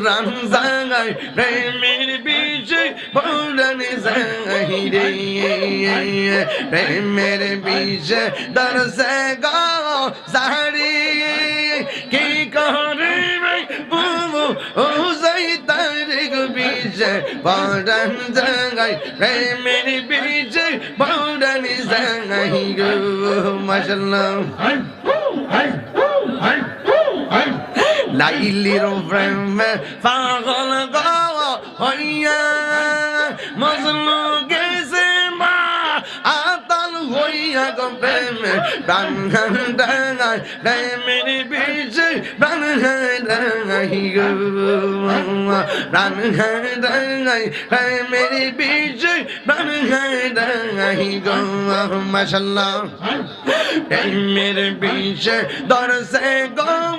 run জাগাই প্রেমের বিজয় বৌরানি জাগাই রে প্রেমের বিজয় দরসে গো সারি কি করে বুবু ও যাই তার বিজয় বৌরান জাগাই প্রেমের বিজয় বৌরানি জাগাই গো মাশাআল্লাহ লাইলির প্রেমে পাগল গো হইয়া মজনু গেছে মা আতাল হইয়া গো প্রেমে প্রাণ ডাঙাই প্রেমের বিজে প্রাণ ডাঙাই গো প্রাণ ডাঙাই প্রেমের বিজে প্রাণ ডাঙাই গো মাশাআল্লাহ প্রেমের বিজে দরসে গো